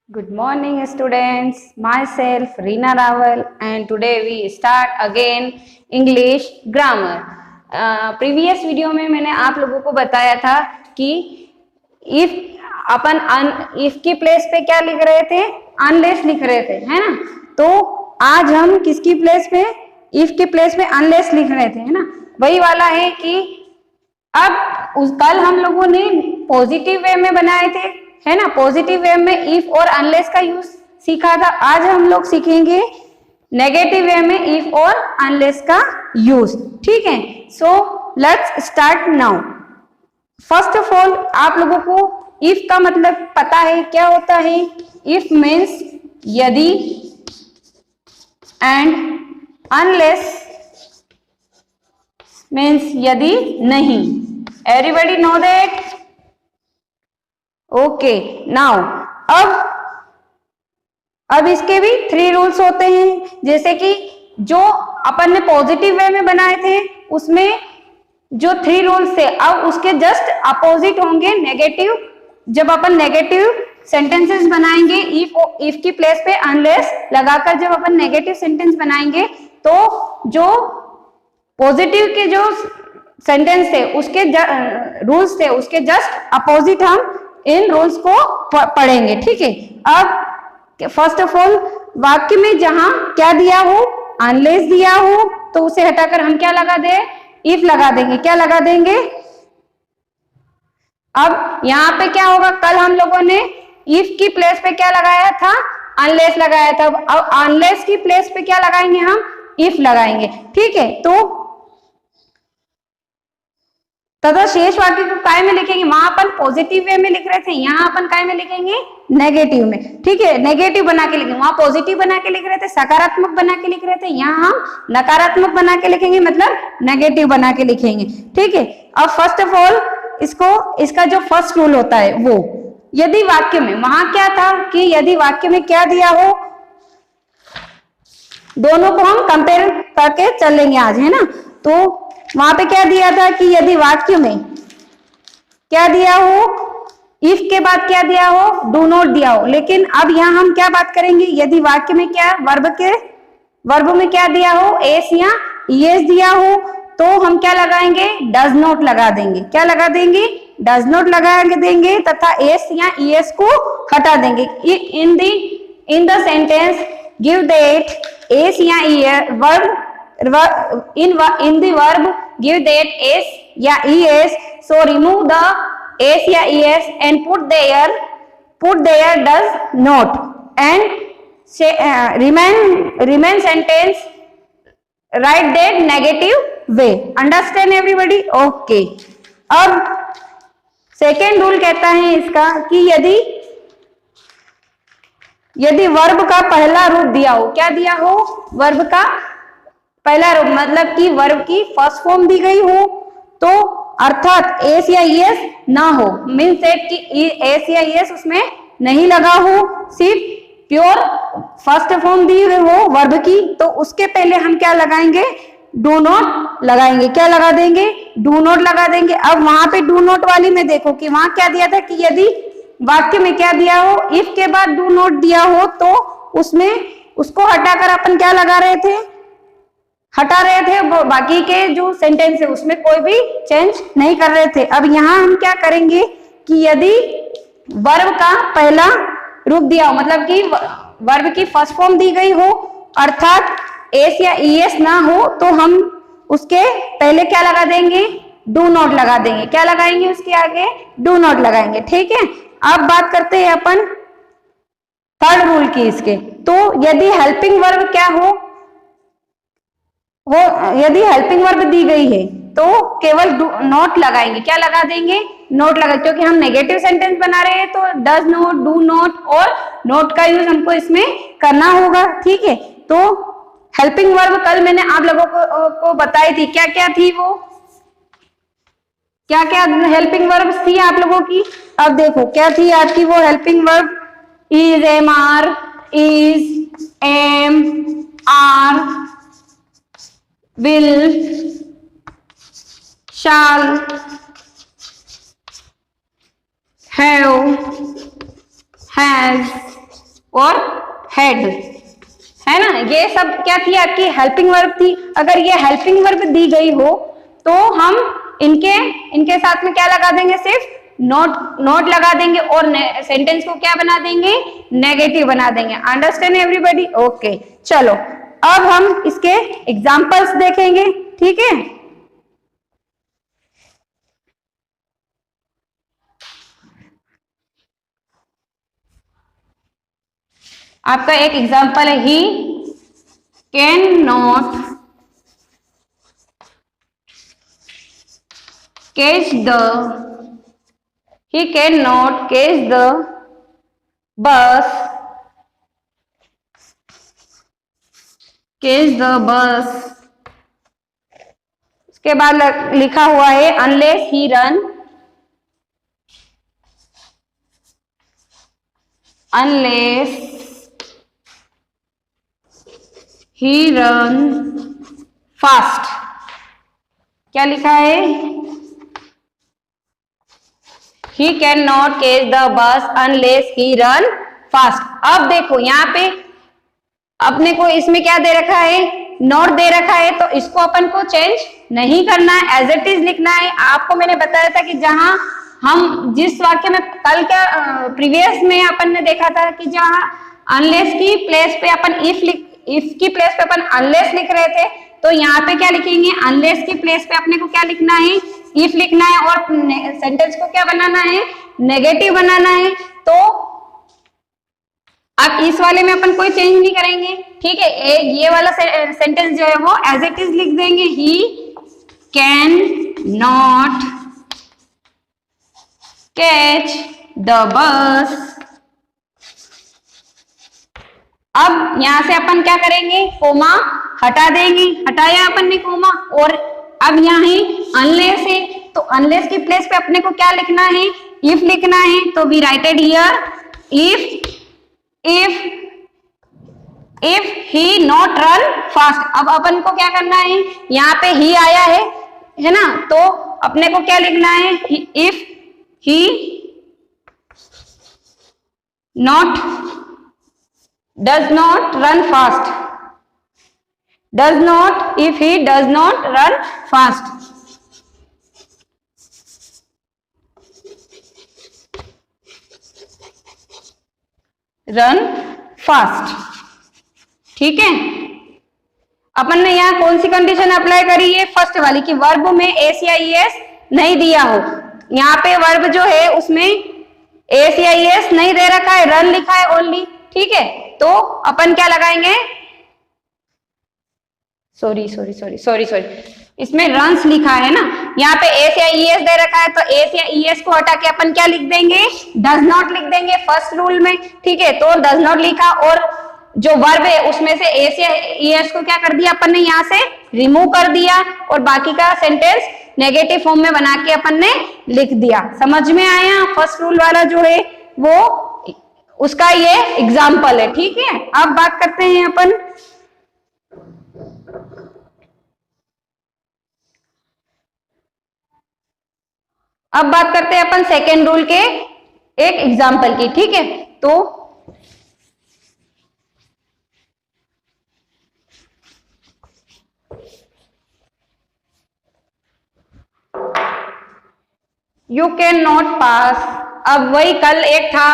Good morning, students. Myself, Reena Rawal, and today we start again English grammar. Previous video में मैंने आप लोगों को बताया था कि इफ अपन इफ की प्लेस पे क्या लिख रहे थे, अनलेस लिख रहे थे, है ना। तो आज हम किसकी प्लेस पे, इफ की प्लेस पे अनलेस लिख रहे थे, है ना। वही वाला है कि अब कल हम लोगों ने पॉजिटिव वे में बनाए थे, है ना। पॉजिटिव वे में इफ और अनलेस का यूज सीखा था। आज हम लोग सीखेंगे नेगेटिव वे में इफ और अनलेस का यूज, ठीक है। So let's start now. First of all आप लोगों को इफ का मतलब पता है क्या होता है। इफ मीन्स यदि एंड अनलेस मीन्स यदि नहीं। Everybody know that? Okay now अब इसके भी 3 रूल्स होते हैं। जैसे कि जो अपन ने पॉजिटिव वे में बनाए थे उसमें जो 3 रूल्स थे, अब उसके जस्ट अपोजिट होंगे नेगेटिव। जब अपन नेगेटिव सेंटेंसेस बनाएंगे इफ की प्लेस पे अनलेस लगाकर जब अपन नेगेटिव सेंटेंस बनाएंगे तो जो पॉजिटिव के जो सेंटेंस थे उसके रूल्स थे उसके जस्ट अपोजिट हम इन रूल्स को पढ़ेंगे, ठीक है। अब फर्स्ट ऑफ ऑल वाक्य में जहां क्या दिया हो, अनलेस दिया हो, तो उसे हटाकर हम क्या लगा दे, इफ लगा देंगे। क्या लगा देंगे? अब यहाँ पे क्या होगा, कल हम लोगों ने इफ की प्लेस पे क्या लगाया था, अनलेस लगाया था। अब अनलेस की प्लेस पे क्या लगाएंगे हम, इफ लगाएंगे, ठीक है। तो तथा शेष वाक्य को काय में लिखेंगे, वहां अपन पॉजिटिव वे में लिख रहे थे, यहाँ अपन काय में लिखेंगे, नेगेटिव में, ठीक है। नेगेटिव बना के लिखेंगे, वहां पॉजिटिव बना के लिख रहे थे, सकारात्मक बना के लिख रहे थे, यहाँ हम नकारात्मक बना के लिखेंगे, मतलब नेगेटिव बना के लिखेंगे, ठीक है। अब फर्स्ट ऑफ ऑल इसका जो फर्स्ट रूल होता है वो यदि वाक्य में, वहां क्या था कि यदि वाक्य में क्या दिया हो, दोनों को हम कंपेयर करके चलेंगे आज, है ना। तो वहां पे क्या दिया था कि यदि वाक्य में क्या दिया हो, इफ के बाद क्या दिया हो, डू नॉट दिया हो। लेकिन अब यहाँ हम क्या बात करेंगे, यदि वाक्य में क्या वर्ब में क्या दिया हो, एस या ईएस दिया हो, तो हम क्या लगाएंगे, डज नॉट लगा देंगे। क्या लगा देंगे, डज नॉट लगा देंगे तथा एस या ईएस को हटा देंगे। In the sentence give that S या ES verb in the verb give that s या es, so remove the s या es and put there does not and say remain sentence write that negative way. Understand everybody? Okay. अब second rule कहता है इसका कि यदि verb का पहला रूप दिया हो, क्या दिया हो, वर्ब का पहला रूप, मतलब कि वर्ब की फर्स्ट फॉर्म दी गई हो, तो अर्थात एस या ईएस ना हो, मीन्स दैट कि एस या ईएस उसमें नहीं लगा हो, सिर्फ प्योर फर्स्ट फॉर्म दी गई हो वर्ब की, तो उसके पहले हम क्या लगाएंगे, डू नॉट लगाएंगे। क्या लगा देंगे, डू नॉट लगा देंगे। अब वहां पे डू नॉट वाली में देखो कि वहां क्या दिया था कि यदि वाक्य में क्या दिया हो, इफ के बाद डू नॉट दिया हो, तो उसमें उसको हटाकर अपन क्या लगा रहे थे, हटा रहे थे, बाकी के जो सेंटेंस है उसमें कोई भी चेंज नहीं कर रहे थे। अब यहाँ हम क्या करेंगे कि यदि वर्ब का पहला रूप दिया हो, मतलब कि वर्ब की फर्स्ट फॉर्म दी गई हो, अर्थात एस या ईएस ना हो, तो हम उसके पहले क्या लगा देंगे, डू नॉट लगा देंगे। क्या लगाएंगे, उसके आगे डू नॉट लगाएंगे, ठीक है। अब बात करते हैं अपन थर्ड रूल की इसके। तो यदि हेल्पिंग वर्ब क्या हो, यदि हेल्पिंग वर्ब दी गई है तो केवल नॉट लगाएंगे। क्या लगा देंगे, नोट लगा, क्योंकि हम नेगेटिव सेंटेंस बना रहे हैं तो डज नॉट, डू नॉट और नोट का यूज हमको इसमें करना होगा, ठीक है। तो हेल्पिंग वर्ब कल मैंने आप लोगों को बताई थी, क्या क्या थी वो, क्या क्या हेल्पिंग वर्ब थी आप लोगों की। अब देखो क्या थी आपकी वो helping verb, is, am are, is, am, are, will, shall, have, has, और हेड, है ना। ये सब क्या थी, आपकी हेल्पिंग वर्ब थी। अगर ये हेल्पिंग वर्ब दी गई हो तो हम इनके साथ में क्या लगा देंगे, सिर्फ नोट लगा देंगे और सेंटेंस को क्या बना देंगे, नेगेटिव बना देंगे। Understand everybody? ओके, चलो अब हम इसके एग्जांपल्स देखेंगे, ठीक है। आपका एक एग्जांपल है, he can not catch the he cannot catch the bus उसके बाद लिखा हुआ है unless he run fast। क्या लिखा है, he cannot catch the bus unless he run fast। अब देखो यहाँ पे अपने को इसमें क्या दे रखा है, नोट दे रखा है, तो इसको अपन को चेंज नहीं करना है, एज इट इज लिखना है। आपको मैंने बताया था कि जहां हम जिस वाक्य में कल क्या प्रीवियस में अपन ने देखा था कि जहां अनलेस की प्लेस पे अपन इफ की प्लेस पे अपन अनलेस लिख रहे थे, तो यहाँ पे क्या लिखेंगे, अनलेस की प्लेस पे अपने को क्या लिखना है, इफ लिखना है और सेंटेंस को क्या बनाना है, नेगेटिव बनाना है। तो अब इस वाले में अपन कोई चेंज नहीं करेंगे, ठीक है। ये वाला सेंटेंस जो है वो एज इट इज लिख देंगे, he can not catch the bus. अब यहां से अपन क्या करेंगे, कोमा हटा देंगे, हटाया अपन ने कोमा, और अब यहाँ ही अनलेस है, तो अनलेस की प्लेस पे अपने को क्या लिखना है, इफ लिखना है। तो we writed here if he not run fast. अब अपन को क्या करना है, यहाँ पे ही आया है ना, तो अपने को क्या लिखना है, if he does not run fast, if he does not run fast। Run fast, ठीक है। अपन ने यहाँ कौन सी कंडीशन अप्लाई करी है, फर्स्ट वाली, कि वर्ब में एस या ईएस नहीं दिया हो। यहाँ पे वर्ब जो है उसमें एस या ईएस नहीं दे रखा है, रन लिखा है ओनली, ठीक है। तो अपन क्या लगाएंगे, सॉरी इसमें रन्स लिखा है ना, यहाँ पे एस या ईएस दे रखा है, तो एस या ईएस को हटा के अपन क्या लिख देंगे, डज नॉट लिख देंगे फर्स्ट रूल में, ठीक है। तो डज नॉट लिखा और जो वर्ब है उसमें से एस या ईएस को क्या कर दिया अपन ने, यहाँ से रिमूव कर दिया और बाकी का सेंटेंस नेगेटिव फॉर्म में बना के अपन ने लिख दिया। समझ में आया, फर्स्ट रूल वाला जो है वो उसका ये एग्जाम्पल है, ठीक है। अब बात करते हैं अपन सेकेंड रूल के एक एग्जाम्पल की, ठीक है। तो यू कैन नॉट पास, अब वही कल एक था,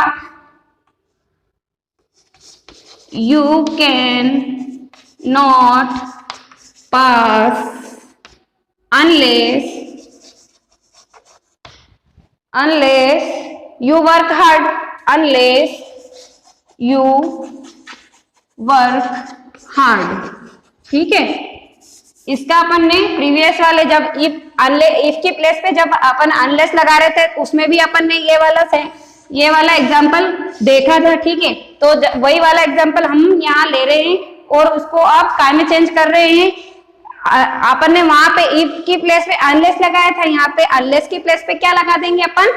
you can not pass unless you work hard, ठीक है। इसका अपन ने प्रीवियस वाले जब इफ की प्लेस पे जब अपन अनलेस लगा रहे थे उसमें भी अपन ने ये वाला एग्जाम्पल देखा था, ठीक है। तो वही वाला एग्जाम्पल हम यहाँ ले रहे हैं और उसको आप काय में चेंज कर रहे हैं। अपन ने वहां पे इफ की प्लेस पे अनलेस लगाया था, यहाँ पे अनलेस की प्लेस पे क्या लगा देंगे अपन,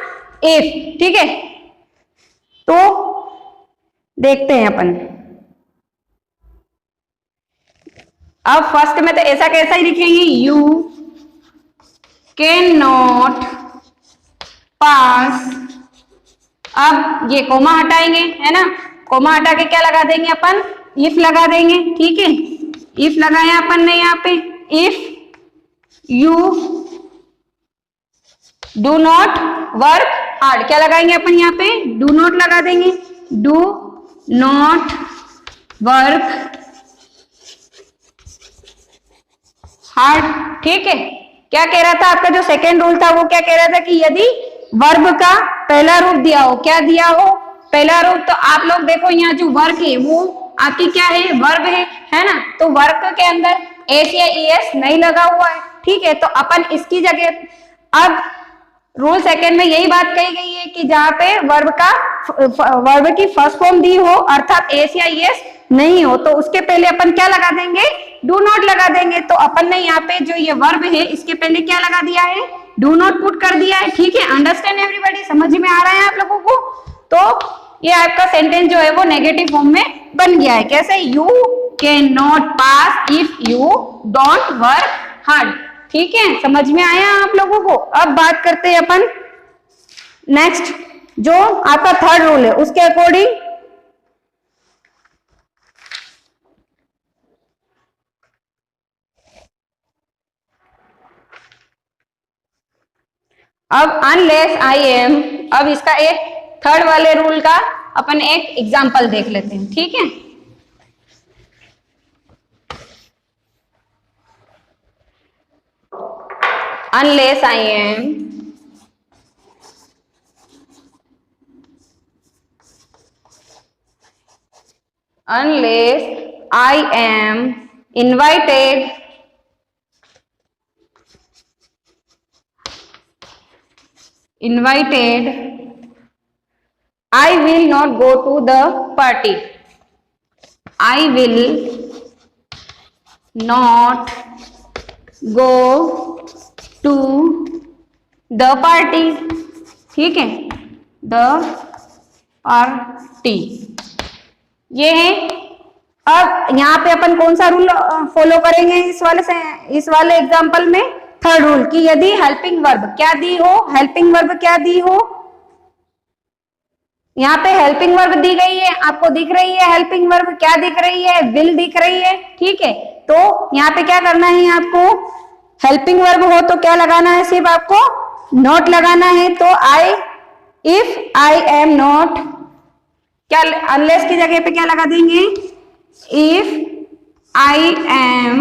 इफ, ठीक है। तो देखते हैं अपन, अब फर्स्ट में तो ऐसा कैसा ही लिखेंगे, यू कैन नॉट पास। अब ये कोमा हटाएंगे, है ना, कोमा हटा के क्या लगा देंगे अपन, इफ लगा देंगे, ठीक है। इफ लगाया अपन ने यहाँ पे, if you do not work hard, क्या लगाएंगे अपन यहाँ पे, डू नॉट लगा देंगे, डू नॉट वर्क हार्ड, ठीक है। क्या कह रहा था आपका जो सेकेंड रूल था वो क्या कह रहा था कि यदि वर्ब का पहला रूप दिया हो, क्या दिया हो, पहला रूप, तो आप लोग देखो यहाँ जो वर्क है वो आपकी क्या है, वर्ब है ना, तो वर्क के अंदर एस या ईएस नहीं लगा हुआ है, ठीक है। तो अपन इसकी जगह, अब रूल सेकेंड में यही बात कही गई है कि जहां पे वर्ब की फर्स्ट फॉर्म दी हो अर्थात एस या ईएस नहीं हो, तो उसके पहले अपन क्या लगा देंगे, डू नॉट लगा देंगे। तो अपन ने यहाँ पे जो ये वर्ब है इसके पहले क्या लगा दिया है, डू नॉट पुट कर दिया है, ठीक है। अंडरस्टैंड एवरीबॉडी, समझ में आ रहा है आप लोगों को। तो ये आपका सेंटेंस जो है वो नेगेटिव फॉर्म में बन गया है। कैसे, you can not pass if you don't work hard, ठीक है। समझ में आया आप लोगों को। अब बात करते हैं अपन नेक्स्ट, जो आपका थर्ड रूल है उसके अकॉर्डिंग अब अनलेस आई एम, अब इसका एक थर्ड वाले रूल का अपन एक एग्जांपल देख लेते हैं, ठीक है। Unless I am invited I will not go to the party. I will not go to the party, ठीक है, the party ये है। अब यहाँ पे अपन कौन सा रूल फॉलो करेंगे इस वाले एग्जांपल में, थर्ड रूल, कि यदि हेल्पिंग वर्ब क्या दी हो, हेल्पिंग वर्ब क्या दी हो, यहाँ पे हेल्पिंग वर्ब दी गई है, आपको दिख रही है हेल्पिंग वर्ब, क्या दिख रही है, विल दिख रही है, ठीक है। तो यहाँ पे क्या करना है आपको, हेल्पिंग वर्ब हो तो क्या लगाना है, सिर्फ आपको नॉट लगाना है। तो इफ आई एम नॉट, क्या अनलेस की जगह पे क्या लगा देंगे, if I am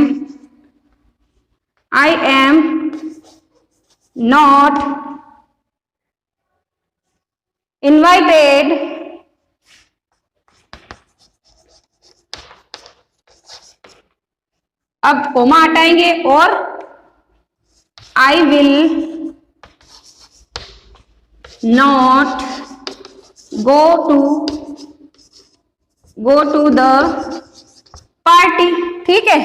not invited अब कोमा हटाएंगे और I will not go to the party, ठीक है।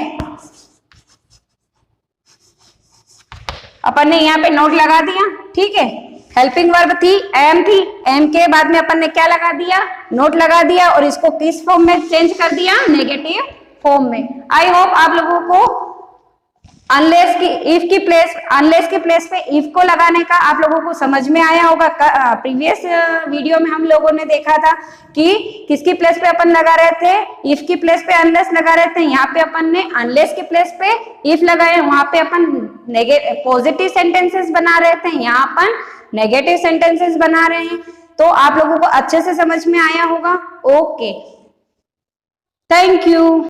अपन ने यहाँ पे नोट लगा दिया, ठीक है। हेल्पिंग वर्ब थी, एम थी, एम के बाद में अपन ने क्या लगा दिया, नोट लगा दिया, और इसको किस फॉर्म में चेंज कर दिया, नेगेटिव फॉर्म में। आई होप आप लोगों को अनलेस के प्लेस पे इफ को लगाने का आप लोगों को समझ में आया होगा। प्रीवियस वीडियो में हम लोगों ने देखा था कि किसकी प्लेस पे अपन लगा रहे थे, इफ की प्लेस पे अनलेस लगा रहे थे। यहाँ पे अपन ने अनलेस के प्लेस पे इफ लगाए, वहां पे अपन पॉजिटिव सेंटेंसेस बना रहे थे, यहाँ अपन नेगेटिव सेंटेंसेस बना रहे हैं। तो आप लोगों को अच्छे से समझ में आया होगा। Okay, thank you.